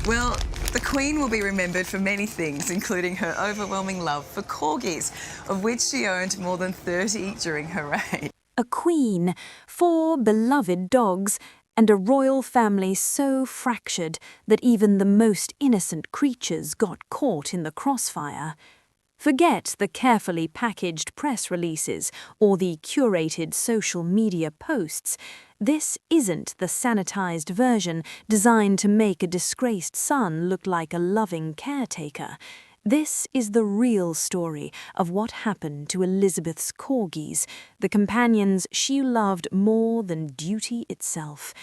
Well, the Queen will be remembered for many things, including her overwhelming love for Corgis, of which she owned more than 30 during her reign. A queen, 4 beloved dogs, and a royal family so fractured that even the most innocent creatures got caught in the crossfire. Forget the carefully packaged press releases or the curated social media posts. This isn't the sanitized version designed to make a disgraced son look like a loving caretaker. This is the real story of what happened to Elizabeth's corgis, the companions she loved more than duty itself.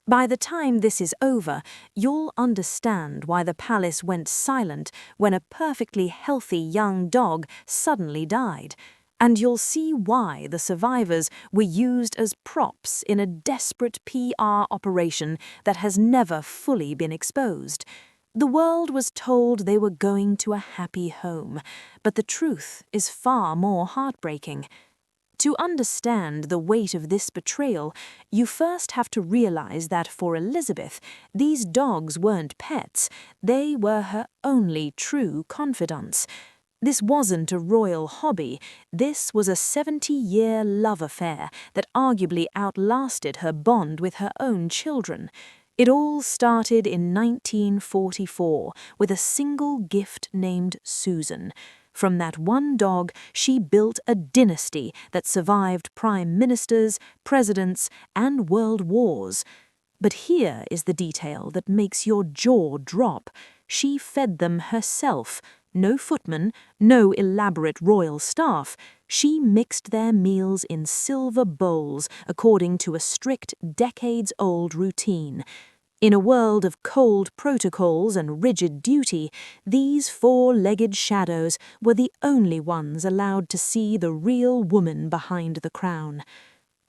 By the time this is over, you'll understand why the palace went silent when a perfectly healthy young dog suddenly died. And you'll see why the survivors were used as props in a desperate PR operation that has never fully been exposed. The world was told they were going to a happy home, but the truth is far more heartbreaking. To understand the weight of this betrayal, you first have to realize that for Elizabeth, these dogs weren't pets, they were her only true confidants. This wasn't a royal hobby, this was a 70-year love affair that arguably outlasted her bond with her own children. It all started in 1944 with a single gift named Susan. From that one dog, she built a dynasty that survived prime ministers, presidents, and world wars. But here is the detail that makes your jaw drop. She fed them herself. No footman, no elaborate royal staff. She mixed their meals in silver bowls according to a strict, decades-old routine. In a world of cold protocols and rigid duty, these 4-legged shadows were the only ones allowed to see the real woman behind the crown.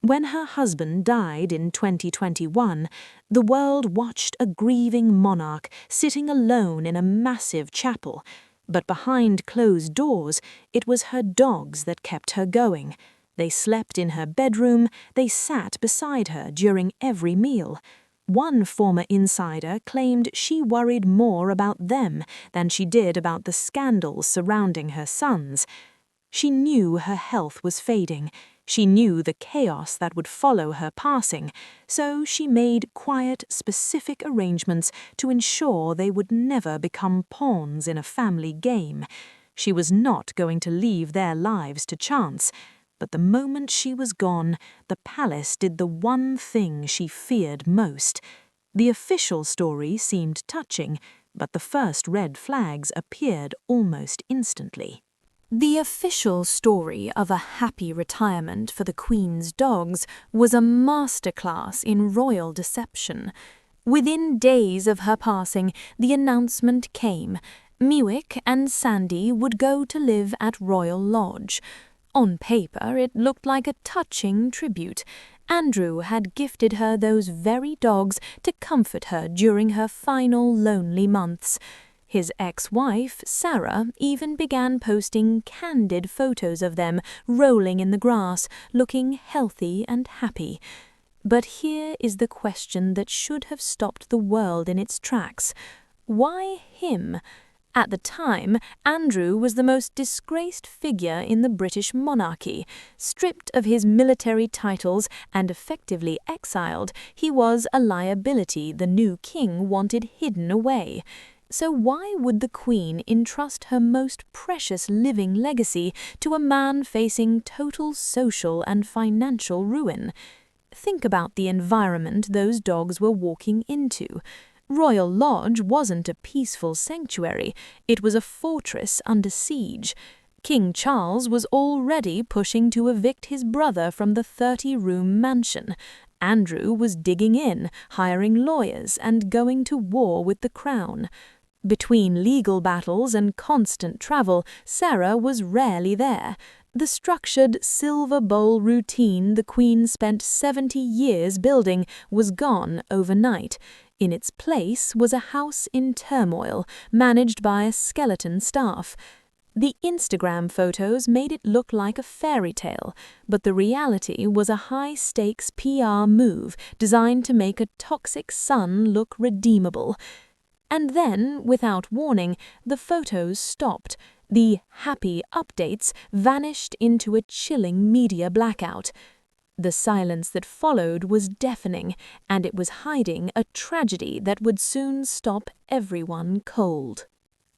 When her husband died in 2021, the world watched a grieving monarch sitting alone in a massive chapel. But behind closed doors, it was her dogs that kept her going. They slept in her bedroom, they sat beside her during every meal. One former insider claimed she worried more about them than she did about the scandals surrounding her sons. She knew her health was fading. She knew the chaos that would follow her passing, so she made quiet, specific arrangements to ensure they would never become pawns in a family game. She was not going to leave their lives to chance. But the moment she was gone, the palace did the one thing she feared most. The official story seemed touching, but the first red flags appeared almost instantly. The official story of a happy retirement for the Queen's dogs was a masterclass in royal deception. Within days of her passing, the announcement came. Muick and Sandy would go to live at Royal Lodge. On paper, it looked like a touching tribute. Andrew had gifted her those very dogs to comfort her during her final lonely months. His ex-wife, Sarah, even began posting candid photos of them rolling in the grass, looking healthy and happy. But here is the question that should have stopped the world in its tracks. Why him? At the time, Andrew was the most disgraced figure in the British monarchy. Stripped of his military titles and effectively exiled, he was a liability the new king wanted hidden away. So why would the Queen entrust her most precious living legacy to a man facing total social and financial ruin? Think about the environment those dogs were walking into. Royal Lodge wasn't a peaceful sanctuary, it was a fortress under siege. King Charles was already pushing to evict his brother from the 30-room mansion. Andrew was digging in, hiring lawyers, and going to war with the crown. Between legal battles and constant travel, Sarah was rarely there. The structured silver bowl routine the Queen spent 70 years building was gone overnight. In its place was a house in turmoil, managed by a skeleton staff. The Instagram photos made it look like a fairy tale, but the reality was a high-stakes PR move designed to make a toxic son look redeemable. And then, without warning, the photos stopped. The happy updates vanished into a chilling media blackout. The silence that followed was deafening, and it was hiding a tragedy that would soon stop everyone cold.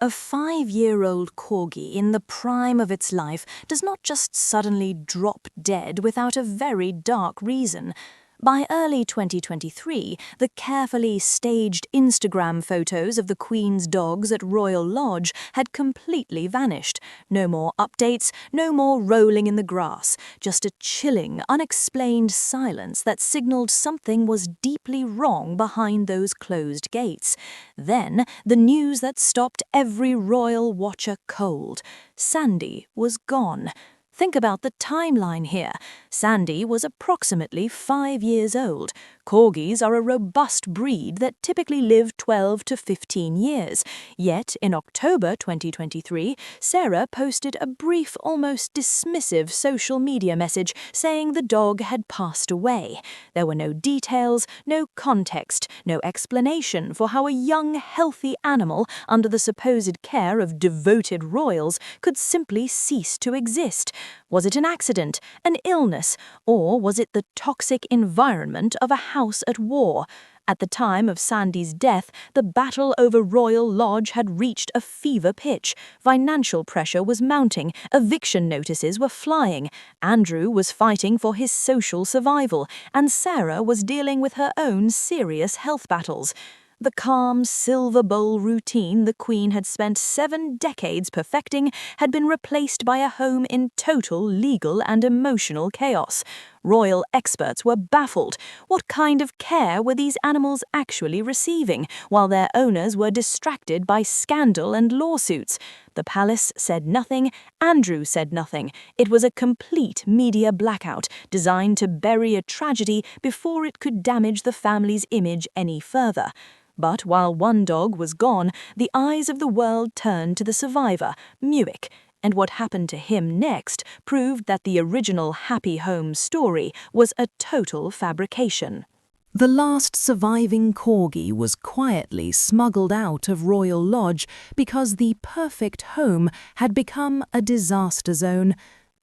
A 5-year-old corgi in the prime of its life does not just suddenly drop dead without a very dark reason. By early 2023, the carefully staged Instagram photos of the Queen's dogs at Royal Lodge had completely vanished. No more updates, no more rolling in the grass, just a chilling, unexplained silence that signaled something was deeply wrong behind those closed gates. Then, the news that stopped every royal watcher cold. Sandy was gone. Think about the timeline here. Sandy was approximately 5 years old. Corgis are a robust breed that typically live 12 to 15 years. Yet, in October 2023, Sarah posted a brief, almost dismissive social media message saying the dog had passed away. There were no details, no context, no explanation for how a young, healthy animal under the supposed care of devoted royals could simply cease to exist. Was it an accident, an illness, or was it the toxic environment of a house at war? At the time of Sandy's death, the battle over Royal Lodge had reached a fever pitch. Financial pressure was mounting, eviction notices were flying, Andrew was fighting for his social survival, and Sarah was dealing with her own serious health battles. The calm, silver bowl routine the Queen had spent 7 decades perfecting had been replaced by a home in total legal and emotional chaos. Royal experts were baffled. What kind of care were these animals actually receiving, while their owners were distracted by scandal and lawsuits? The palace said nothing, Andrew said nothing. It was a complete media blackout, designed to bury a tragedy before it could damage the family's image any further. But while one dog was gone, the eyes of the world turned to the survivor, Muick, and what happened to him next proved that the original Happy Home story was a total fabrication. The last surviving corgi was quietly smuggled out of Royal Lodge because the perfect home had become a disaster zone.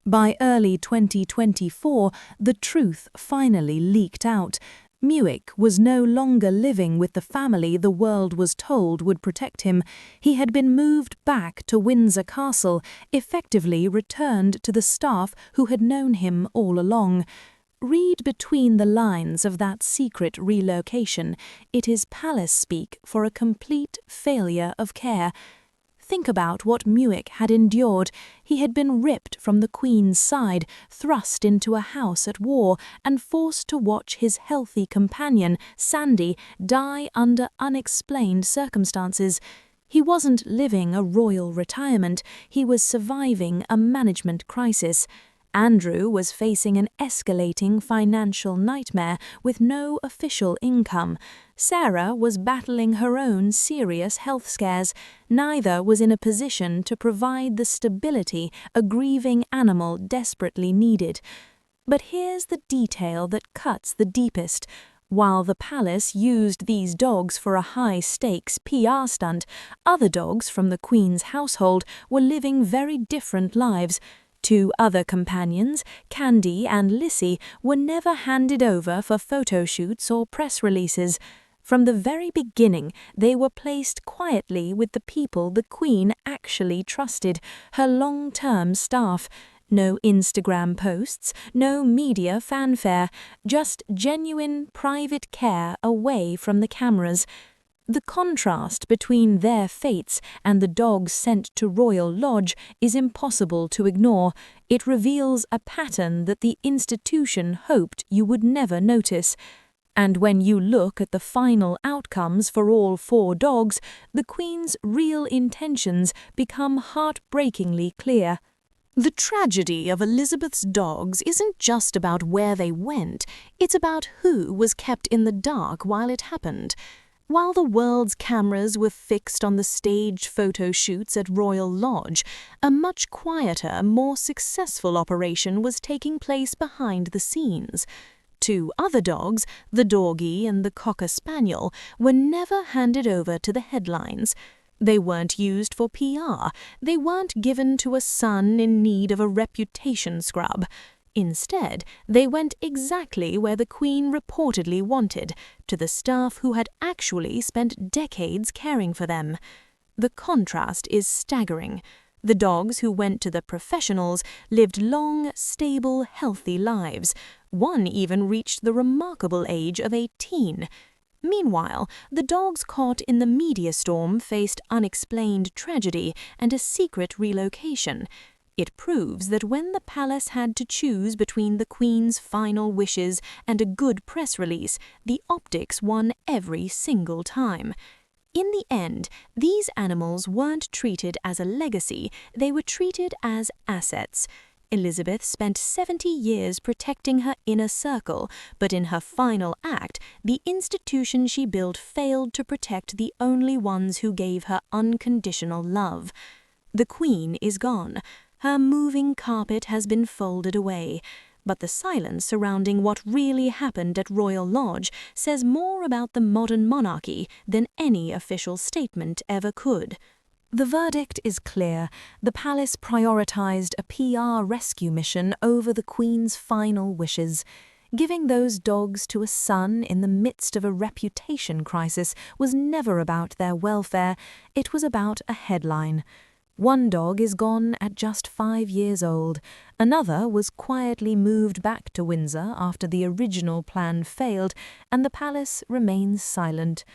By early 2024, the truth finally leaked out. Muick was no longer living with the family the world was told would protect him. He had been moved back to Windsor Castle, effectively returned to the staff who had known him all along. Read between the lines of that secret relocation. It is palace speak for a complete failure of care. Think about what Muick had endured. He had been ripped from the Queen's side, thrust into a house at war, and forced to watch his healthy companion, Sandy, die under unexplained circumstances. He wasn't living a royal retirement, he was surviving a management crisis. Andrew was facing an escalating financial nightmare with no official income. Sarah was battling her own serious health scares. Neither was in a position to provide the stability a grieving animal desperately needed. But here's the detail that cuts the deepest. While the palace used these dogs for a high-stakes PR stunt, other dogs from the Queen's household were living very different lives. 2 other companions, Candy and Lissy, were never handed over for photo shoots or press releases. From the very beginning, they were placed quietly with the people the Queen actually trusted, her long-term staff. No Instagram posts, no media fanfare, just genuine private care away from the cameras. The contrast between their fates and the dogs sent to Royal Lodge is impossible to ignore. It reveals a pattern that the institution hoped you would never notice. And when you look at the final outcomes for all 4 dogs, the Queen's real intentions become heartbreakingly clear. The tragedy of Elizabeth's dogs isn't just about where they went, it's about who was kept in the dark while it happened. While the world's cameras were fixed on the staged photo shoots at Royal Lodge, a much quieter, more successful operation was taking place behind the scenes. Two other dogs, the Dorgie and the Cocker Spaniel, were never handed over to the headlines. They weren't used for PR. They weren't given to a son in need of a reputation scrub. Instead, they went exactly where the Queen reportedly wanted, to the staff who had actually spent decades caring for them. The contrast is staggering. The dogs who went to the professionals lived long, stable, healthy lives. One even reached the remarkable age of 18. Meanwhile, the dogs caught in the media storm faced unexplained tragedy and a secret relocation. It proves that when the palace had to choose between the Queen's final wishes and a good press release, the optics won every single time. In the end, these animals weren't treated as a legacy, they were treated as assets. Elizabeth spent 70 years protecting her inner circle, but in her final act, the institution she built failed to protect the only ones who gave her unconditional love. The Queen is gone. Her moving carpet has been folded away. But the silence surrounding what really happened at Royal Lodge says more about the modern monarchy than any official statement ever could. The verdict is clear. The palace prioritized a PR rescue mission over the Queen's final wishes. Giving those dogs to a son in the midst of a reputation crisis was never about their welfare, it was about a headline. One dog is gone at just 5 years old. Another was quietly moved back to Windsor after the original plan failed, and the palace remains silent.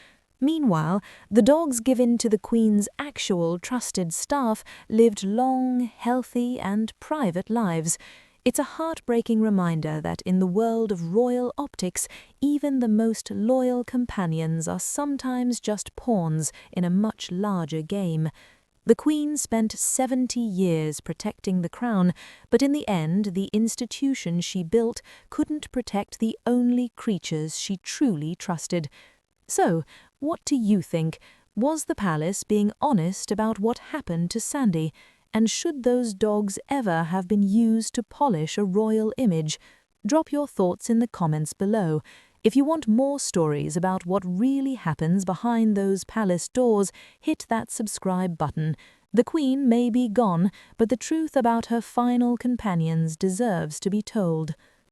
Meanwhile, the dogs given to the Queen's actual trusted staff lived long, healthy, and private lives. It's a heartbreaking reminder that in the world of royal optics, even the most loyal companions are sometimes just pawns in a much larger game. The Queen spent 70 years protecting the crown, but in the end the institution she built couldn't protect the only creatures she truly trusted. So, what do you think? Was the palace being honest about what happened to Sandy? And should those dogs ever have been used to polish a royal image? Drop your thoughts in the comments below. If you want more stories about what really happens behind those palace doors, hit that subscribe button. The Queen may be gone, but the truth about her final companions deserves to be told.